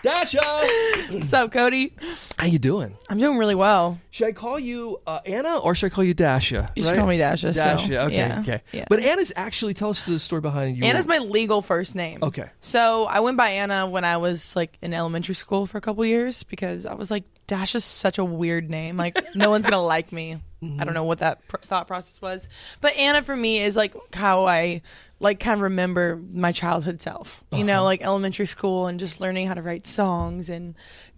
Dasha! What's up, Cody? How you doing? I'm doing really well. Should I call you Anna or should I call you Dasha? You should call me Dasha. Dasha, okay, yeah. okay. Yeah. But Anna's actually, tell us the story behind you. Anna's my legal first name. Okay. So I went by Anna when I was like in elementary school for a couple years because I was like, Dasha's such a weird name. Like, no one's going to like me. I don't know what that thought process was. But Anna for me is like how I like kind of remember my childhood self. You know, like elementary school and just learning how to write songs and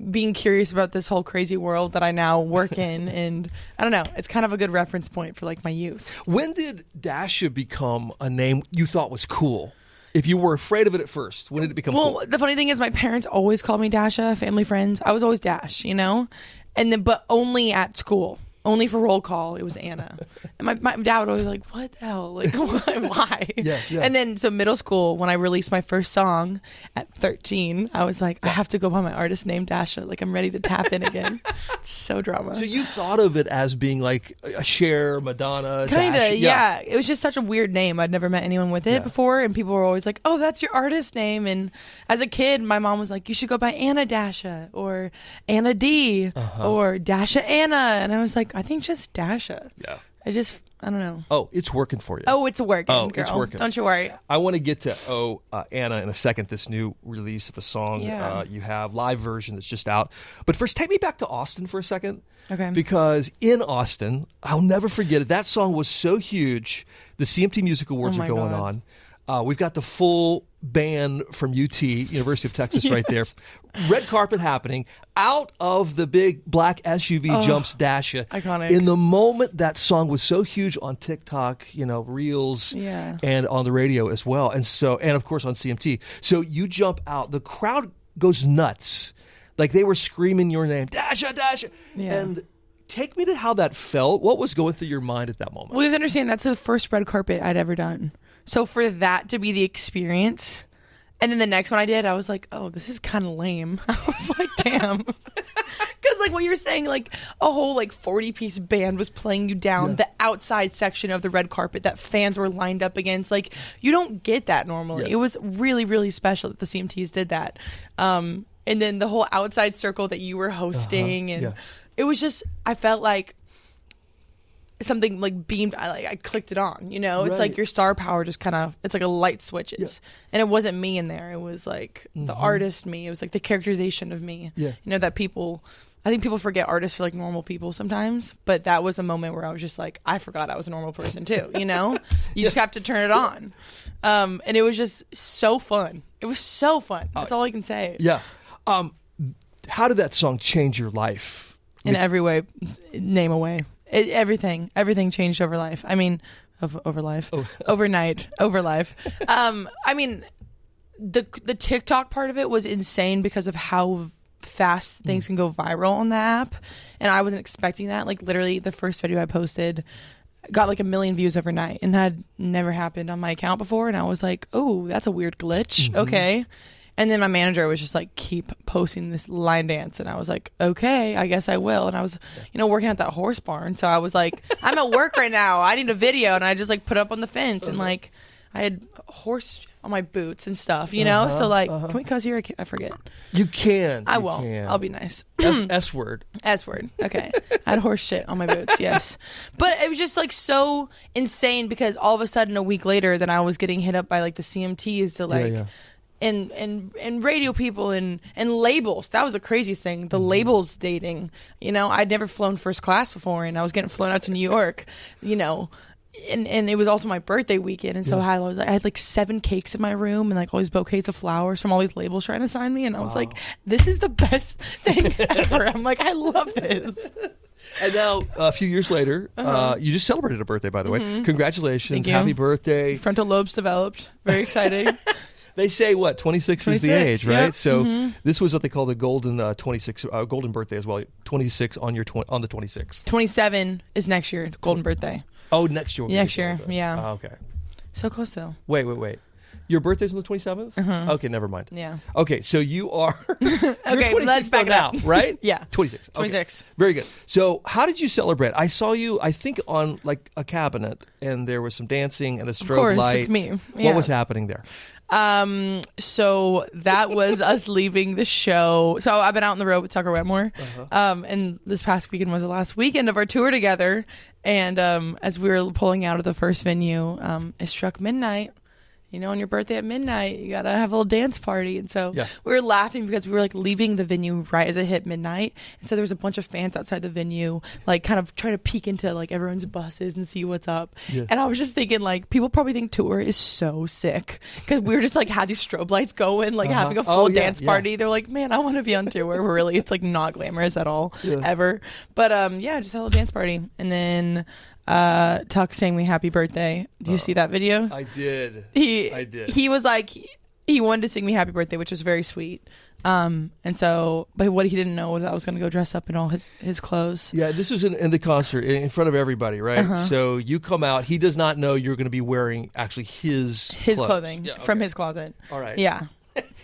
being curious about this whole crazy world that I now work in. And I don't know, it's kind of a good reference point for like my youth. When did Dasha become a name you thought was cool? If you were afraid of it at first, when did it become cool? Well, the funny thing is my parents always called me Dasha, family, friends. I was always Dash, you know? And then, but only at school. Only for roll call, it was Anna. And my dad would always like, what the hell? Like, why? Yeah. And then, so middle school, when I released my first song at 13, I was like, I have to go by my artist name, Dasha. Like, I'm ready to tap in again. It's so drama. So you thought of it as being like a Cher, Madonna, Kind Dasha? of, yeah. It was just such a weird name. I'd never met anyone with it before. And people were always like, oh, that's your artist name. And as a kid, my mom was like, you should go by Anna Dasha or Anna D or Dasha Anna. And I was like, I think just Dasha. Yeah. I don't know. Oh, it's working for you. Oh, it's working, girl. It's working. Don't you worry. I want to get to Anna in a second, this new release of a song you have, live version that's just out. But first, take me back to Austin for a second. Okay. Because in Austin, I'll never forget it, that song was so huge. The CMT Music Awards are going on. We've got the full band from UT, University of Texas, right there. Red carpet happening. Out of the big black SUV jumps Dasha. Iconic. In the moment that song was so huge on TikTok, Reels, and on the radio as well. And of course on CMT. So you jump out. The crowd goes nuts. Like they were screaming your name, Dasha, Dasha. Yeah. And take me to how that felt. What was going through your mind at that moment? Well, you have to understand, that's the first red carpet I'd ever done. So for that to be the experience, and then the next one I did, I was like, oh, this is kind of lame. I was like, damn. Because like what you're saying, like a whole like 40-piece band was playing you down the outside section of the red carpet that fans were lined up against. Like you don't get that normally. It was really, really special that the CMTs did that. And then the whole outside circle that you were hosting. And it was just, I felt like something like beamed, I clicked it on, it's like your star power just kind of, it's like a light switches. And it wasn't me in there, it was like the artist me, it was like the characterization of me, that I think people forget artists are like normal people sometimes, but that was a moment where I was just like, I forgot I was a normal person too, you just have to turn it on. And it was just so fun. It was so fun. That's all I can say. How did that song change your life? In every way, name a way. Everything changed over life. I mean, over life, overnight, over life. I mean, the TikTok part of it was insane because of how fast things can go viral on the app, and I wasn't expecting that. Like literally, the first video I posted got like 1 million views overnight, and that had never happened on my account before. And I was like, oh, that's a weird glitch. Okay. And then my manager was just like, keep posting this line dance. And I was like, okay, I guess I will. And I was, working at that horse barn. So I was like, I'm at work right now. I need a video. And I just like put up on the fence and like I had horse on my boots and stuff, So like, can we cuss here? I forget. You can. I won't. I'll be nice. S word. S word. Okay. I had horse shit on my boots. Yes. But it was just like so insane because all of a sudden a week later then I was getting hit up by like the CMTs to like... And radio people and labels. That was the craziest thing. The labels dating. I'd never flown first class before, and I was getting flown out to New York. And it was also my birthday weekend, and so I had like 7 cakes in my room and like all these bouquets of flowers from all these labels trying to sign me, and I was like, this is the best thing ever. I'm like, I love this. And now, a few years later, you just celebrated a birthday, by the way. Congratulations. Thank you. Happy birthday. Frontal lobes developed. Very exciting. They say 26 is the age, right? Yep. So this was what they call the golden 26 golden birthday as well. 26 on the 26th. 27 is next year, golden birthday. Oh, next year. Next year, yeah. Okay. So close though. Wait. Your birthday's on the 27th? Uh-huh. Okay, never mind. Yeah. Okay, so you are... Okay, let's back it up. Right? Yeah. 26. Okay. 26. Very good. So how did you celebrate? I saw you, I think, on like a cabinet, and there was some dancing and a strobe light. It's me. Yeah. What was happening there? So that was us leaving the show. So I've been out on the road with Tucker Wetmore. And this past weekend was the last weekend of our tour together. And as we were pulling out of the first venue, it struck midnight. You know, on your birthday at midnight, you gotta have a little dance party. And so we were laughing because we were like leaving the venue right as it hit midnight. And so there was a bunch of fans outside the venue, like kind of trying to peek into like everyone's buses and see what's up. Yeah. And I was just thinking, like, people probably think tour is so sick because we were just like had these strobe lights going, like having a full dance party. They're like, man, I want to be on tour. Really, it's like not glamorous at all ever. But just had a little dance party. And then Tuck sang me happy birthday. Do you see that video? I did. I did. He was like, he wanted to sing me happy birthday, which was very sweet. And so, but what he didn't know was I was going to go dress up in all his clothes. Yeah, this was in the concert in front of everybody, right? So you come out. He does not know you're going to be wearing actually his clothing from his closet. All right. Yeah.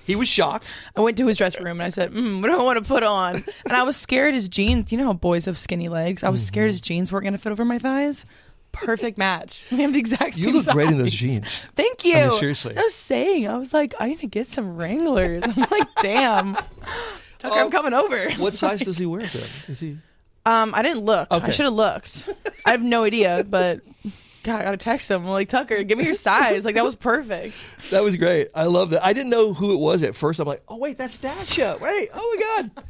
He was shocked. I went to his dressing room and I said, what do I want to put on? And I was scared his jeans, you know how boys have skinny legs? I was scared his jeans weren't going to fit over my thighs. Perfect match. We have the exact same You look size. great in those jeans. Thank you. I mean, seriously. I was saying, I was like, I need to get some Wranglers. I'm like, damn. Tucker, I'm coming over. What size does he wear then? Is he? I didn't look. Okay. I should have looked. I have no idea, but... God, I gotta text him. I'm like, Tucker, give me your size. Like, that was perfect. That was great. I love that. I didn't know who it was at first. I'm like, oh, wait, that's Dasha. Wait, oh, my God.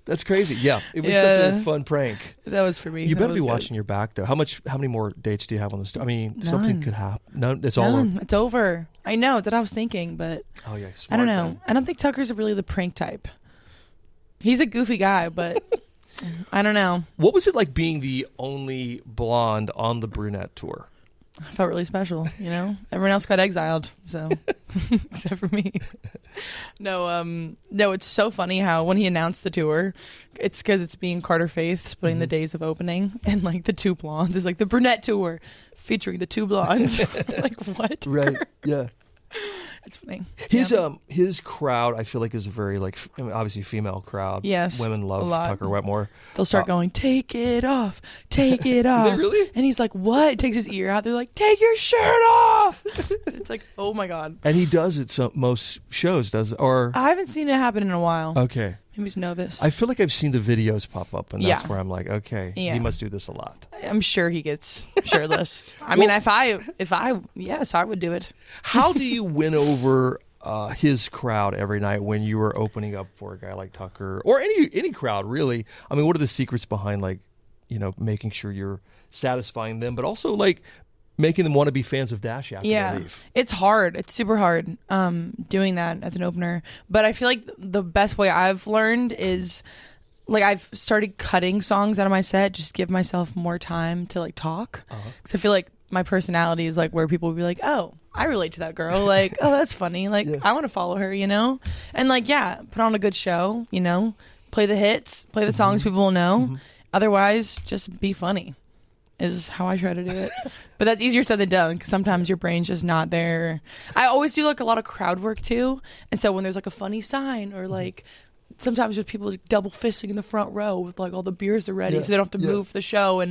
That's crazy. Yeah, it was such a fun prank. That was for me. You better be watching your back, though. How many more dates do you have on this? I mean, something could happen. No, it's all over. It's over. I know that I was thinking, but smart I don't know. Then. I don't think Tucker's really the prank type. He's a goofy guy, but I don't know. What was it like being the only blonde on the brunette tour? I felt really special, you know? Everyone else got exiled, so except for me. No, it's so funny how when he announced the tour, it's because it's being Carter Faith splitting the days of opening, and like the two blondes is like the brunette tour featuring the two blondes. Like, what? Right, yeah. It's funny. His crowd, I feel like, is a very obviously female crowd. Yes, women love Tucker Wetmore. They'll start going, "Take it off, take it off." Do they really? And he's like, "What?" He takes his ear out. They're like, "Take your shirt off." It's like, oh my God. And he does it most shows, or I haven't seen it happen in a while. Okay. Maybe he's novice. I feel like I've seen the videos pop up, and that's where I'm like, okay, he must do this a lot. I'm sure he gets shirtless. I mean, yes, I would do it. How do you win over his crowd every night when you were opening up for a guy like Tucker or any crowd, really? I mean, what are the secrets behind, like, you know, making sure you're satisfying them, but also like making them want to be fans of Dasha after they leave? It's hard. It's super hard doing that as an opener. But I feel like the best way I've learned is, like, I've started cutting songs out of my set, just give myself more time to, like, talk. Because I feel like my personality is, like, where people will be like, oh, I relate to that girl. Like, oh, that's funny. Like, I want to follow her, you know? And, like, put on a good show, you know? Play the hits, play the songs people will know. Otherwise, just be funny is how I try to do it. But that's easier said than done because sometimes your brain's just not there. I always do, like, a lot of crowd work, too. And so when there's, like, a funny sign or, like, sometimes there's people, like, double fisting in the front row with, like, all the beers are ready so they don't have to move the show,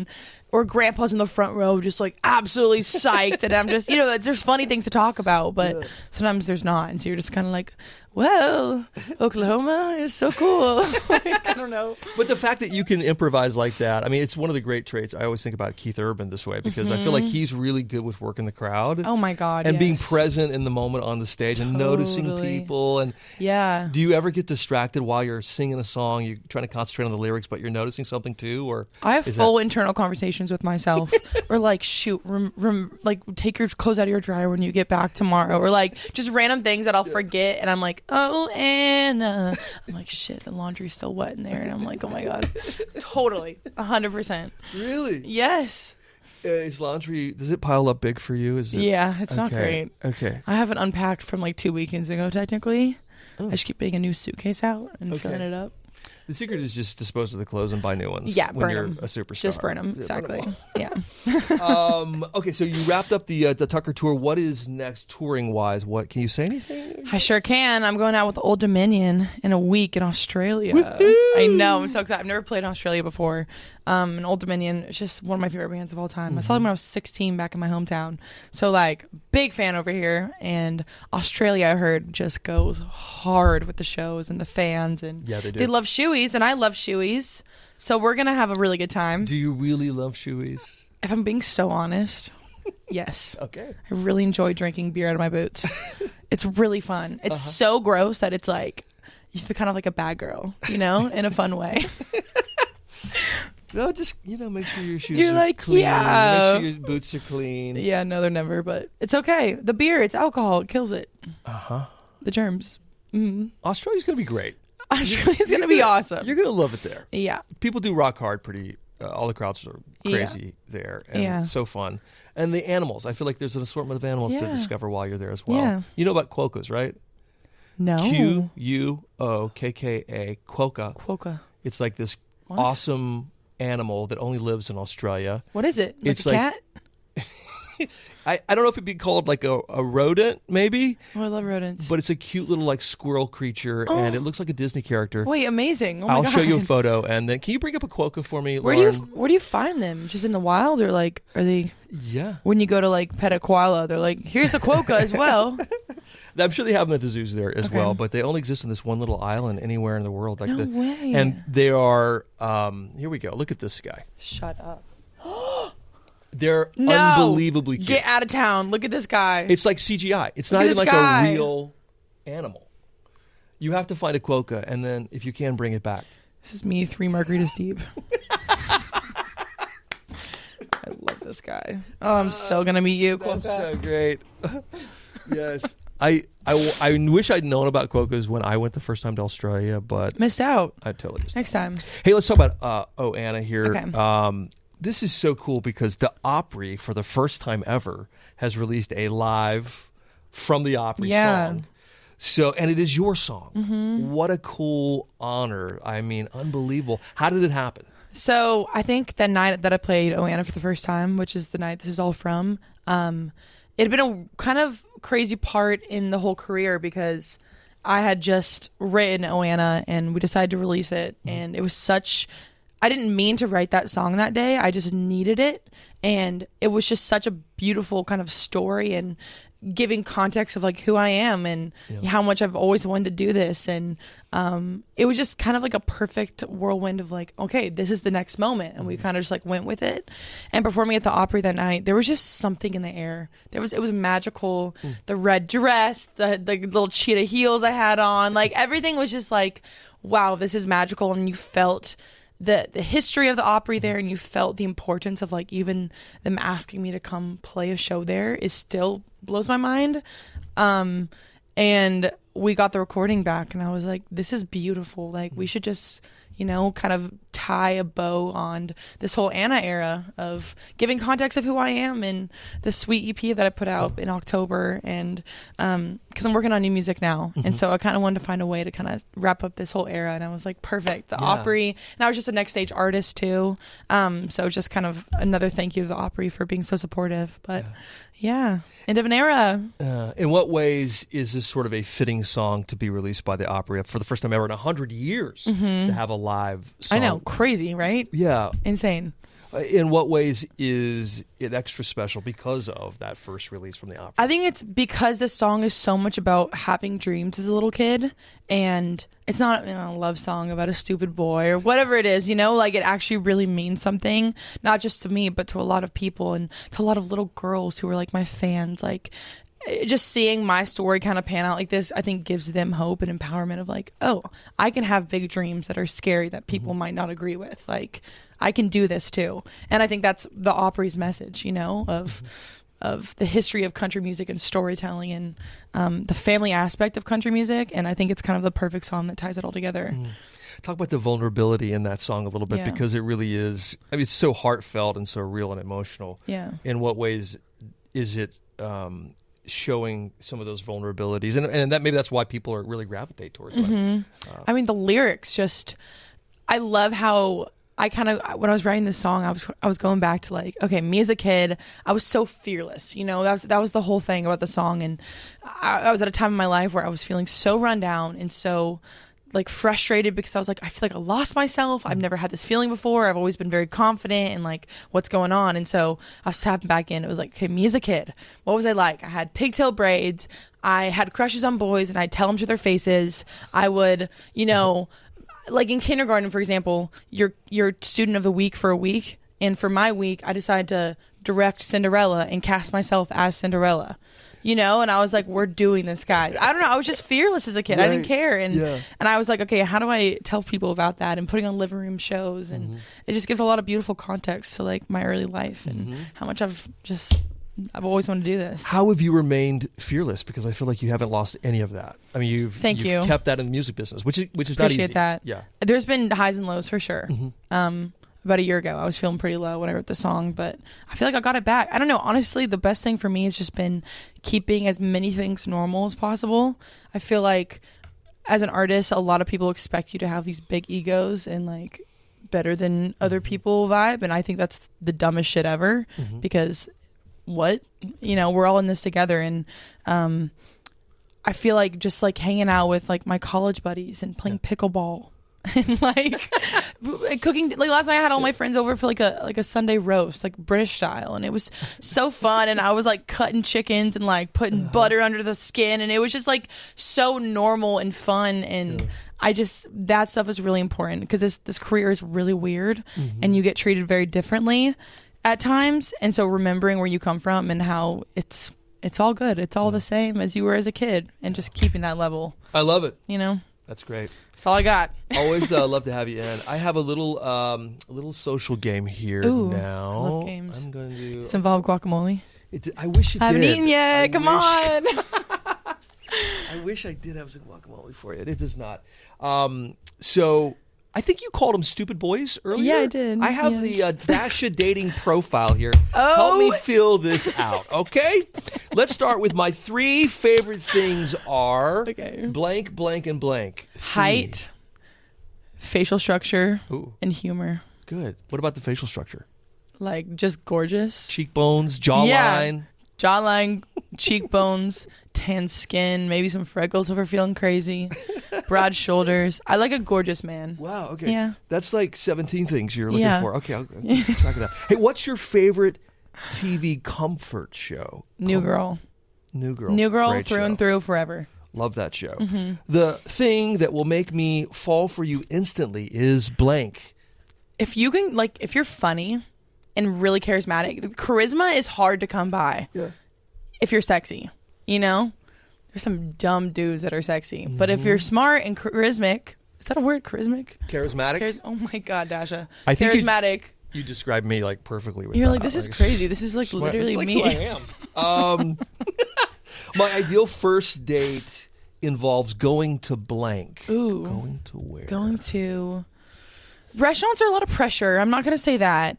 or grandpa's in the front row just, like, absolutely psyched, and I'm just, you know, there's funny things to talk about, but sometimes there's not, and so you're just kind of like, well, Oklahoma is so cool. Like, I don't know. But the fact that you can improvise like that, I mean, it's one of the great traits. I always think about Keith Urban this way because I feel like he's really good with working the crowd. Oh my God, and being present in the moment on the stage and noticing people. And do you ever get distracted while you're singing a song? You're trying to concentrate on the lyrics, but you're noticing something too? Or I have full internal conversations with myself, or like, shoot, like, take your clothes out of your dryer when you get back tomorrow, or like just random things that I'll forget, and I'm like, oh, Anna. I'm like, shit, the laundry's still wet in there, and I'm like, oh my God, totally, 100%. Really? Yes. Is laundry, does it pile up big for you? Yeah, it's not great. Okay. I haven't unpacked from like 2 weekends ago, technically. I just keep getting a new suitcase out and filling it up. The secret is just dispose of the clothes and buy new ones. Yeah, when burn you're them. a superstar. Just burn them. Exactly. Yeah. Okay, so you wrapped up the Tucker tour. What is next touring wise? What can you say anything? I sure can. I'm going out with Old Dominion in a week in Australia. Woo-hoo! I know. I'm so excited. I've never played in Australia before. And Old Dominion is just one of my favorite bands of all time. I saw them when I was 16 back in my hometown. So like big fan over here. And Australia, I heard, just goes hard with the shows and the fans. And yeah, they do. They love shoeys, and I love shoeys. So we're going to have a really good time. Do you really love shoeys? If I'm being so honest, yes. Okay. I really enjoy drinking beer out of my boots. It's really fun. It's so gross that it's like, you feel kind of like a bad girl, in a fun way. No, just, make sure your shoes You're are like, clean. yeah. Make sure your boots are clean. Yeah, no, they're never, but it's okay. The beer, it's alcohol. It kills it. Uh-huh. The germs. Mm-hmm. Australia's going to be great. Australia's going to be awesome. You're going to love it there. Yeah. People do rock hard pretty. All the crowds are crazy there. And it's so fun. And the animals. I feel like there's an assortment of animals to discover while you're there as well. Yeah. You know about quokkas, right? No. Quokka. Quokka. It's like this awesome animal that only lives in Australia. What is it? Like It's a like- cat? I don't know if it'd be called like a rodent, maybe. Oh, I love rodents. But it's a cute little like squirrel creature, and it looks like a Disney character. Wait, amazing. Oh my I'll God. show you a photo, and then can you bring up a quokka for me, Where Lauren? do you find them? Just in the wild, or like are they? Yeah. When you go to like pet a koala, they're like, here's a quokka as well. I'm sure they have them at the zoos there as Okay. well, but they only exist in this one little island anywhere in the world. Like No way. And they are. Here we go. Look at this guy. Shut up. They're No. unbelievably cute. Get out of town. Look at this guy. It's like CGI. It's Look not at even this like guy. a real animal. You have to find a quokka, and then if you can, bring it back. This is me 3 margaritas deep. I love this guy. Oh, I'm so gonna meet you, That's quokka. so great. Yes. I wish I'd known about quokkas when I went the first time to Australia, but Missed out. I totally just. Next time. Hey, let's talk about Anna here. Okay. This is so cool because the Opry, for the first time ever, has released a live from the Opry song. So, and it is your song. Mm-hmm. What a cool honor. I mean, unbelievable. How did it happen? So I think that night that I played Oh Anna for the first time, which is the night this is all from, it had been a kind of crazy part in the whole career because I had just written Oh Anna and we decided to release it. And it was I didn't mean to write that song that day. I just needed it. And it was just such a beautiful kind of story and giving context of like who I am and how much I've always wanted to do this. And it was just kind of like a perfect whirlwind of like, okay, this is the next moment. And we kind of just like went with it. And performing at the Opry that night, there was just something in the air. It was magical. The red dress, the little cheetah heels I had on, like everything was just like, wow, this is magical. And you felt the history of the Opry there, and you felt the importance of like even them asking me to come play a show there is still blows my mind. And we got the recording back and I was like, this is beautiful. Like we should just, kind of tie a bow on this whole Anna era of giving context of who I am and the sweet EP that I put out in October. And because I'm working on new music now. And so I kind of wanted to find a way to kind of wrap up this whole era. And I was like, perfect. The Opry. And I was just a next stage artist too. So just kind of another thank you to the Opry for being so supportive. But end of an era. In what ways is this sort of a fitting song to be released by the Opry for the first time ever in 100 years to have a live song? I know. Crazy, right? Yeah. Insane. In what ways is it extra special because of that first release from the Opry? I think it's because this song is so much about having dreams as a little kid, and it's not a love song about a stupid boy or whatever it is, like it actually really means something, not just to me, but to a lot of people and to a lot of little girls who are like my fans. Like just seeing my story kind of pan out like this, I think gives them hope and empowerment of like, oh, I can have big dreams that are scary that people might not agree with. Like I can do this too. And I think that's the Opry's message, of the history of country music and storytelling and the family aspect of country music. And I think it's kind of the perfect song that ties it all together. Talk about the vulnerability in that song a little bit because it really is, it's so heartfelt and so real and emotional. Yeah. In what ways is it showing some of those vulnerabilities? And that maybe that's why people are really gravitate towards it. I mean, the lyrics just I love how when I was writing this song, I was going back to like, okay, me as a kid, I was so fearless, you know, that was the whole thing about the song. And I was at a time in my life where I was feeling so run down and so like frustrated because I was like, I feel like I lost myself. I've never had this feeling before. I've always been very confident in like what's going on. And so I was tapping back in. It was like, okay, me as a kid, what was I like? I had pigtail braids. I had crushes on boys and I'd tell them to their faces. I would, you know, like in kindergarten, for example, you're student of the week for a week. And for my week, I decided to direct Cinderella and cast myself as Cinderella. You know, and I was like, we're doing this, guys. I don't know. I was just fearless as a kid. Right. I didn't care. And I was like, okay, how do I tell people about that? And putting on living room shows. And it just gives a lot of beautiful context to like my early life and how much I've always wanted to do this. How have you remained fearless? Because I feel like you haven't lost any of that. I mean, you've kept that in the music business, which is not easy. Appreciate that. Yeah. There's been highs and lows for sure. About a year ago, I was feeling pretty low when I wrote the song, but I feel like I got it back. I don't know. Honestly, the best thing for me has just been keeping as many things normal as possible. I feel like as an artist, a lot of people expect you to have these big egos and like better than other people vibe. And I think that's the dumbest shit ever because what? You know, we're all in this together. And I feel like just like hanging out with like my college buddies and playing pickleball. And like cooking, like last night I had all my friends over for like a Sunday roast, like British style, and it was so fun. And I was like cutting chickens and like putting butter under the skin, and it was just like so normal and fun. And that stuff is really important because this career is really weird, and you get treated very differently at times. And so remembering where you come from and how it's all good, it's all the same as you were as a kid, and just keeping that level. I love it. You know, that's great. That's all I got. Always love to have you in. I have a little social game here now. I love games. I'm going to do. It's involved guacamole. I wish it did. I haven't eaten yet. Come on. I wish I did have some guacamole for you. It does not. So I think you called them stupid boys earlier. Yeah, I did. I have the Dasha dating profile here. Help me fill this out, okay? Let's start with my 3 favorite things are blank, blank, and blank. 3. Height, facial structure, and humor. Good. What about the facial structure? Like just gorgeous. Cheekbones, jawline. Yeah. Jawline, cheekbones, tan skin, maybe some freckles if we're feeling crazy, broad shoulders. I like a gorgeous man. Wow, okay. Yeah. That's like 17 things you're looking for. Okay, I'll keep track of that. Hey, what's your favorite TV comfort show? New Girl. New Girl. New Girl Great through show. and through forever. Love that show. The thing that will make me fall for you instantly is blank. If you can, like, if you're funny and really charismatic, charisma is hard to come by. Yeah. If you're sexy, you know, there's some dumb dudes that are sexy, but if you're smart and charismatic, is that a word? Charismatic? Oh my God, Dasha. I think charismatic. You described me like perfectly with You're that. like, this is crazy. This is like literally like me. Who I am. My ideal first date involves going to blank. Ooh. Going to where? Going to restaurants are a lot of pressure. I'm not going to say that.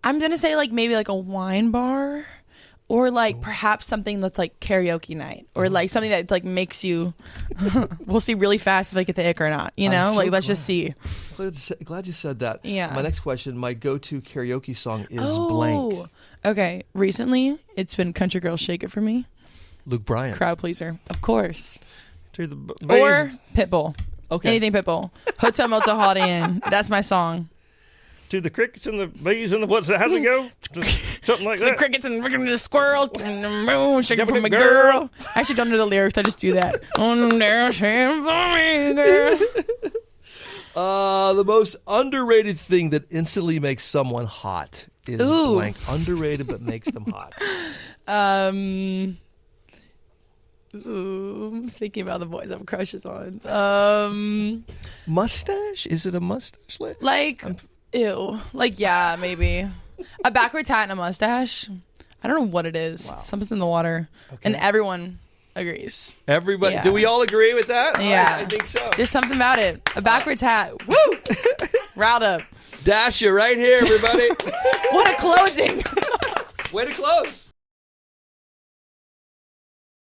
I'm going to say like maybe like a wine bar or like perhaps something that's like karaoke night or like something that like makes you, we'll see really fast if I get the ick or not, you know, like let's just see. Glad you said that. Yeah. My next question, my go-to karaoke song is blank. Okay. Recently it's been Country Girl Shake It For Me. Luke Bryan. Crowd pleaser. Of course. Or Pitbull. Okay. Anything Pitbull. Hotel Motel Holiday Inn. That's my song. To the crickets and the bees and the what's how's it go? Something like that. The crickets and the squirrels and the moon shaking for my girl. I actually don't know the lyrics. I just do that. The most underrated thing that instantly makes someone hot is blank. Underrated but makes them hot. I'm thinking about the boys I have crushes on. Mustache? Is it a mustache? Like, ew. Like, yeah, maybe. A backwards hat and a mustache. I don't know what it is. Wow. Something's in the water. Okay. And everyone agrees. Everybody? Yeah. Do we all agree with that? Yeah. I think so. There's something about it. A backwards hat. Woo! Riled up. Dasha right here, everybody. What a closing. Way to close.